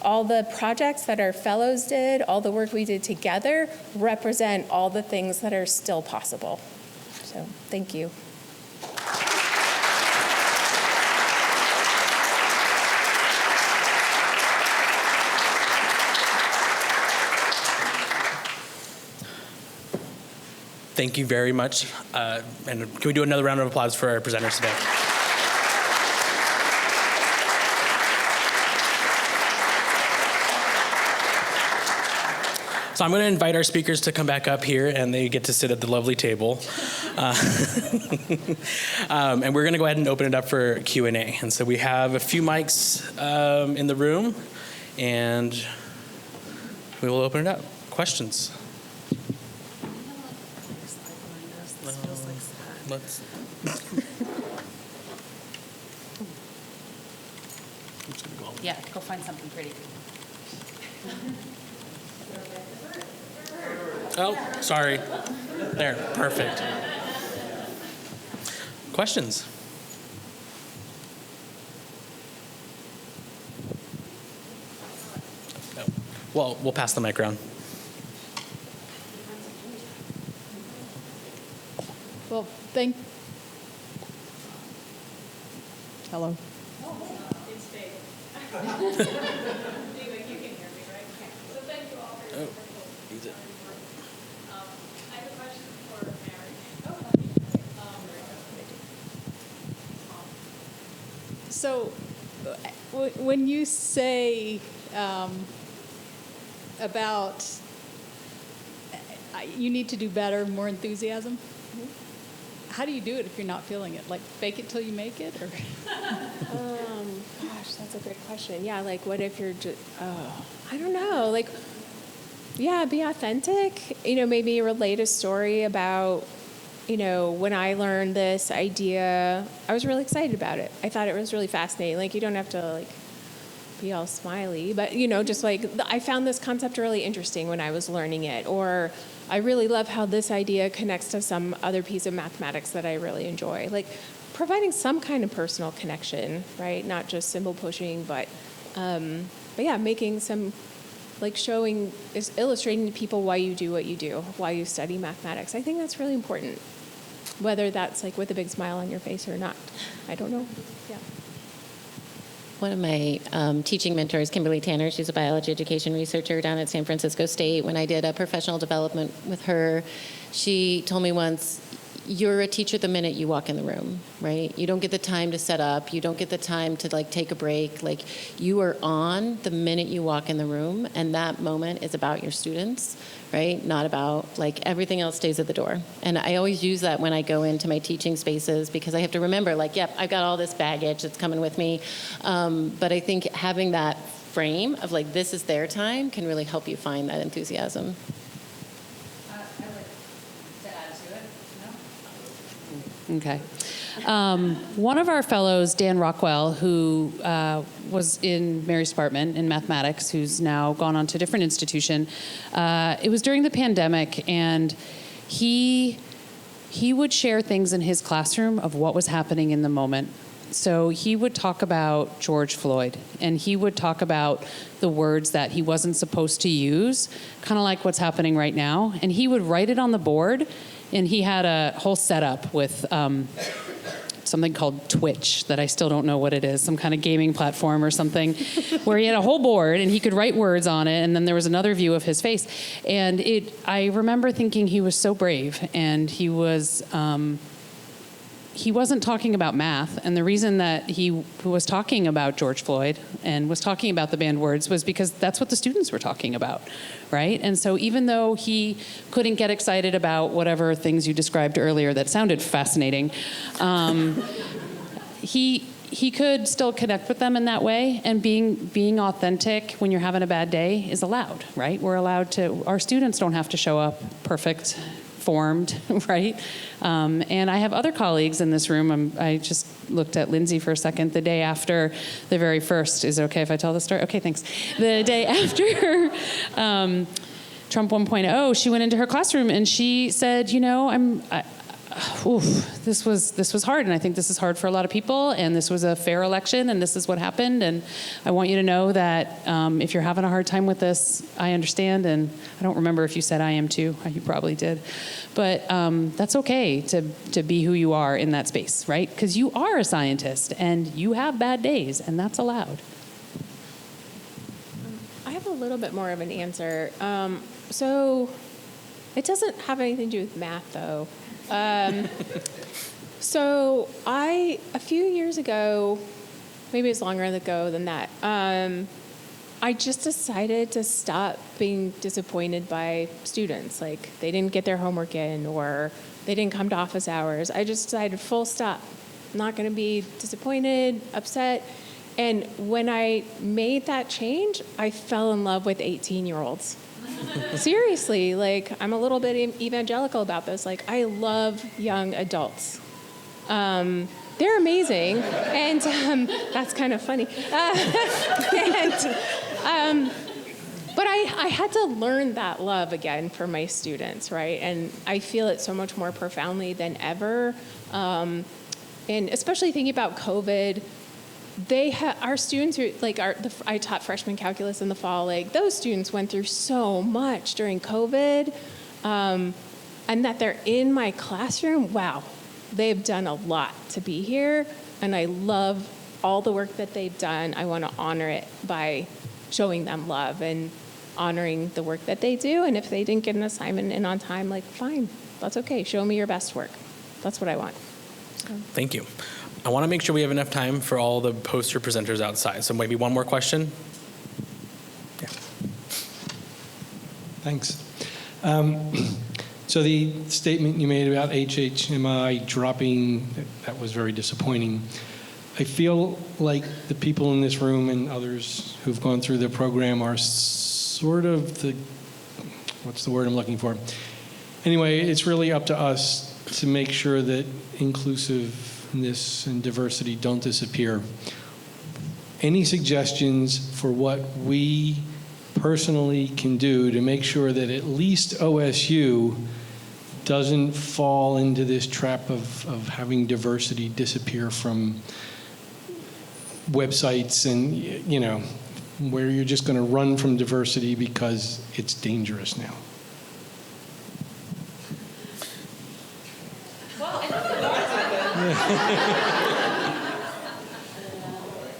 all the projects that our fellows did, all the work we did together, represent all the things that are still possible. So thank you. Thank you very much. And can we do another round of applause for our presenters today? So I'm going to invite our speakers to come back up here, and they get to sit at the lovely table. And we're going to go ahead and open it up for Q&A. And so we have a few mics in the room, and we will open it up. Questions? Let's. Yeah, go find something pretty. Oh, sorry. There, perfect. Questions? No. Well, we'll pass the mic around. Well, Hello. It's big. You can hear me, right? Okay. So thank you all for your work. I have a question for Mary. So when you say about you need to do better, more enthusiasm, how do you do it if you're not feeling it? Like, fake it till you make it, or? Gosh, that's a great question. Yeah, like, what if you're just, I don't know. Like, yeah, be authentic. You know, maybe relate a story about, you know, when I learned this idea, I was really excited about it. I thought it was really fascinating. Like, you don't have to, like, be all smiley, but, you know, just like, I found this concept really interesting when I was learning it, or I really love how this idea connects to some other piece of mathematics that I really enjoy. Like, providing some kind of personal connection, right? Not just symbol pushing, but yeah, making some, like, illustrating to people why you do what you do, why you study mathematics. I think that's really important, whether that's like with a big smile on your face or not. I don't know. Yeah. One of my teaching mentors, Kimberly Tanner, she's a biology education researcher down at San Francisco State. When I did a professional development with her, she told me once, you're a teacher the minute you walk in the room, right? You don't get the time to set up. You don't get the time to like take a break. Like you are on the minute you walk in the room, and that moment is about your students, right? Not about like everything else stays at the door. And I always use that when I go into my teaching spaces because I have to remember like, yep, I've got all this baggage that's coming with me. But I think having that frame of like, this is their time can really help you find that enthusiasm. Okay. One of our fellows, Dan Rockwell, who was in Mary's department in mathematics, who's now gone on to a different institution, it was during the pandemic, and he would share things in his classroom of what was happening in the moment. So he would talk about George Floyd, and he would talk about the words that he wasn't supposed to use, kind of like what's happening right now, and he would write it on the board. And he had a whole setup with something called Twitch that I still don't know what it is, some kind of gaming platform or something, where he had a whole board and he could write words on it, and then there was another view of his face. And I remember thinking he was so brave, and he wasn't talking about math. And the reason that he was talking about George Floyd and was talking about the banned words was because that's what the students were talking about, right? And so even though he couldn't get excited about whatever things you described earlier that sounded fascinating, he could still connect with them in that way. And being authentic when you're having a bad day is allowed, right? We're allowed to, our students don't have to show up perfect, formed, right? And I have other colleagues in this room. I just looked at Lindsay for a second. The day after the very first, is it okay if I tell the story? Okay, thanks. The day after Trump 1.0, she went into her classroom and she said, you know, this was hard, and I think this is hard for a lot of people, and this was a fair election, and this is what happened, and I want you to know that if you're having a hard time with this, I understand, and I don't remember if you said I am too. You probably did. But that's okay to be who you are in that space, right? Because you are a scientist, and you have bad days, and that's allowed. I have a little bit more of an answer. So it doesn't have anything to do with math, though. So a few years ago, maybe it's longer ago than that, I just decided to stop being disappointed by students. Like, they didn't get their homework in, or they didn't come to office hours. I just decided, full stop. I'm not going to be disappointed, upset. And when I made that change, I fell in love with 18-year-olds. Seriously, like, I'm a little bit evangelical about this. Like, I love young adults. They're amazing, and that's kind of funny. But I had to learn that love again for my students, right? And I feel it so much more profoundly than ever. And especially thinking about COVID, our students who, like, I taught freshman calculus in the fall. Like, those students went through so much during COVID, and that they're in my classroom. Wow, they've done a lot to be here, and I love all the work that they've done. I want to honor it by showing them love and honoring the work that they do. And if they didn't get an assignment in on time, like, fine, that's okay. Show me your best work. That's what I want. So. Thank you. I want to make sure we have enough time for all the poster presenters outside. So maybe one more question. Yeah. Thanks. So the statement you made about HHMI dropping, that was very disappointing. I feel like the people in this room and others who've gone through the program are sort of what's the word I'm looking for? Anyway, it's really up to us to make sure that inclusiveness and diversity don't disappear. Any suggestions for what we personally can do to make sure that at least OSU doesn't fall into this trap of having diversity disappear from websites and, you know, where you're just going to run from diversity because it's dangerous now?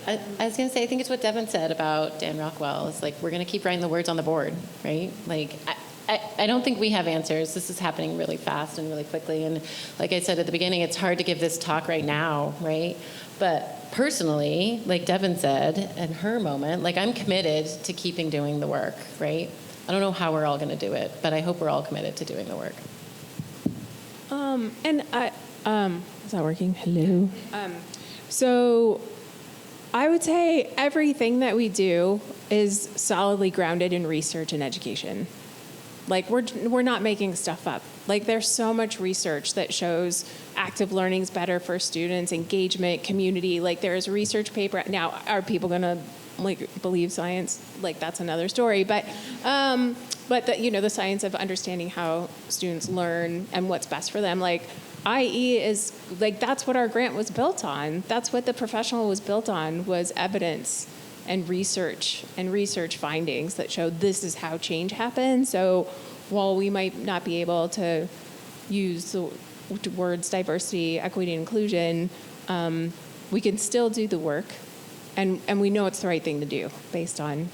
I was going to say, I think it's what Devon said about Dan Rockwell. It's like, we're going to keep writing the words on the board, right? Like, I don't think we have answers. This is happening really fast and really quickly. And like I said at the beginning, it's hard to give this talk right now, right? But personally, like Devon said in her moment, like I'm committed to keeping doing the work, right? I don't know how we're all going to do it, but I hope we're all committed to doing the work. Is that working? Hello. So I would say everything that we do is solidly grounded in research and education. Like we're not making stuff up. Like there's so much research that shows active learning is better for students, engagement, community. Like there's a research paper. Now, are people gonna like believe science? Like that's another story. But the science of understanding how students learn and what's best for them. Like IE is like that's what our grant was built on. That's what the professional was built on, was evidence and research findings that showed this is how change happens. So while we might not be able to use the words diversity, equity, and inclusion, we can still do the work, and we know it's the right thing to do based on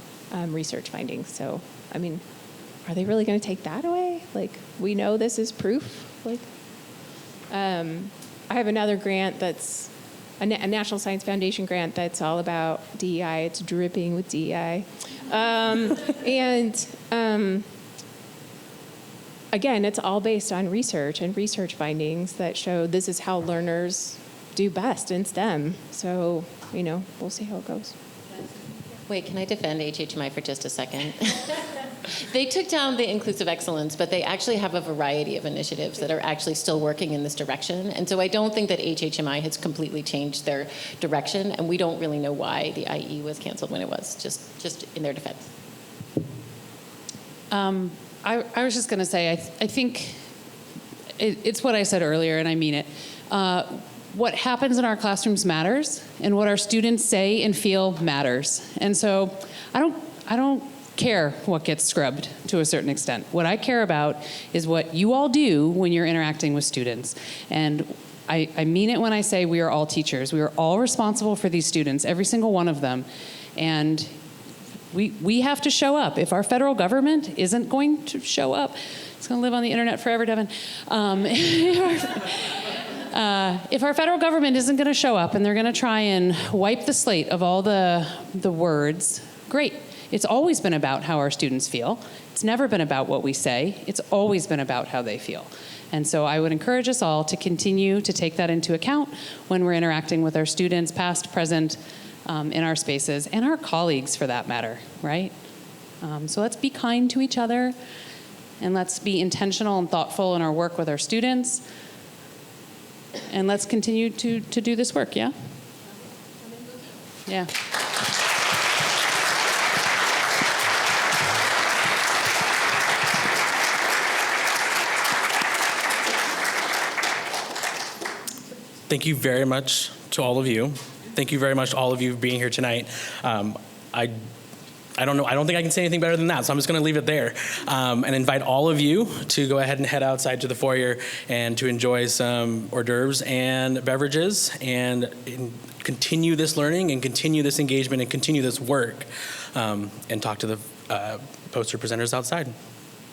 research findings. So, I mean, are they really going to take that away? Like, we know this is proof. Like, I have another grant that's a National Science Foundation grant that's all about DEI. It's dripping with DEI. Again, it's all based on research and research findings that show this is how learners do best in STEM. So, we'll see how it goes. Wait, can I defend HHMI for just a second? They took down the inclusive excellence, but they actually have a variety of initiatives that are actually still working in this direction. And so I don't think that HHMI has completely changed their direction, and we don't really know why the IE was canceled when it was, just in their defense. I was just going to say, I think it's what I said earlier, and I mean it. What happens in our classrooms matters, and what our students say and feel matters. And so I don't care what gets scrubbed to a certain extent. What I care about is what you all do when you're interacting with students. And I mean it when I say we are all teachers. We are all responsible for these students, every single one of them. And we have to show up. If our federal government isn't going to show up, it's going to live on the internet forever, Devon. If our federal government isn't going to show up and they're going to try and wipe the slate of all the words, great. It's always been about how our students feel. It's never been about what we say. It's always been about how they feel. And so I would encourage us all to continue to take that into account when we're interacting with our students, past, present, in our spaces, and our colleagues for that matter, right? So let's be kind to each other, and let's be intentional and thoughtful in our work with our students. And let's continue to do this work, yeah? Yeah. Thank you very much to all of you. Thank you very much to all of you for being here tonight. I don't know. I don't think I can say anything better than that, so I'm just going to leave it there and invite all of you to go ahead and head outside to the foyer and to enjoy some hors d'oeuvres and beverages and continue this learning and continue this engagement and continue this work and talk to the poster presenters outside.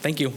Thank you.